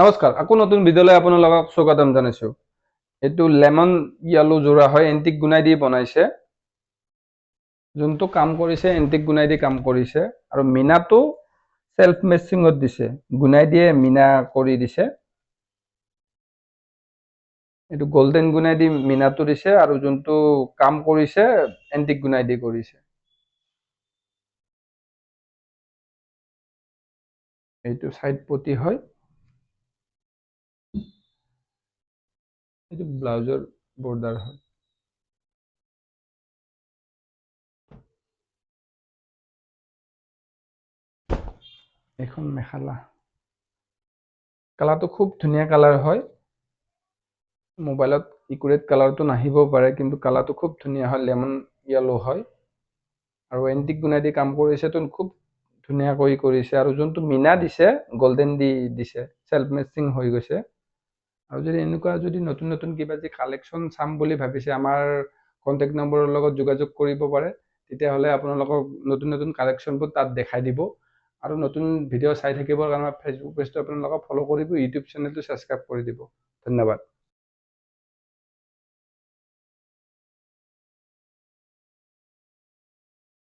নমস্কাৰ, আকৌ নতুন ভিডিঅ'লৈ আপোনালোকক স্বাগতম জনাইছোঁ। এইটো লেমন য়েলো জোৰা হয়, এণ্টিক গুণাই দি বনাইছে। যোনটো কাম কৰিছে এণ্টিক গুণাই দি কাম কৰিছে আৰু মিনাটো সেলফ মেচিঙত দিছে, গুণাই দিয়ে মিনা কৰি দিছে। এইটো গোল্ডেন গুণাই দি মিনাটো দিছে আৰু যোনটো কাম কৰিছে এণ্টিক গুণাই দি কৰিছে। এইটো সাইড পটি হয়, এইটো ব্লাউজৰ বৰ্ডাৰ হয়। এখন মেখেলা, কালাৰটো খুব ধুনীয়া কালাৰ হয়। মোবাইলত একুৰেট কালাৰটো নাহিবও পাৰে, কিন্তু কালাৰটো খুব ধুনীয়া হয়, লেমন য়েলো হয় আৰু এণ্টিক গুণাই দি কাম কৰিছে তো খুব ধুনীয়াকৈ কৰিছে। আৰু যোনটো মিনা দিছে গোল্ডেন দি দিছে, সেলফ মেচিং হৈ গৈছে। আৰু যদি এনেকুৱা যদি নতুন নতুন কিবা যদি কালেকশ্যন চাম বুলি ভাবিছে, আমাৰ কণ্টেক্ট নম্বৰৰ লগত যোগাযোগ কৰিব পাৰে। তেতিয়াহ'লে আপোনালোকক নতুন নতুন কালেকশ্যনবোৰ তাত দেখাই দিব। আৰু নতুন ভিডিঅ' চাই থাকিবৰ কাৰণে ফেচবুক পেজটো আপোনালোকক ফ'ল' কৰিব, ইউটিউব চেনেলটো ছাবস্ক্ৰাইব কৰি দিব। ধন্যবাদ।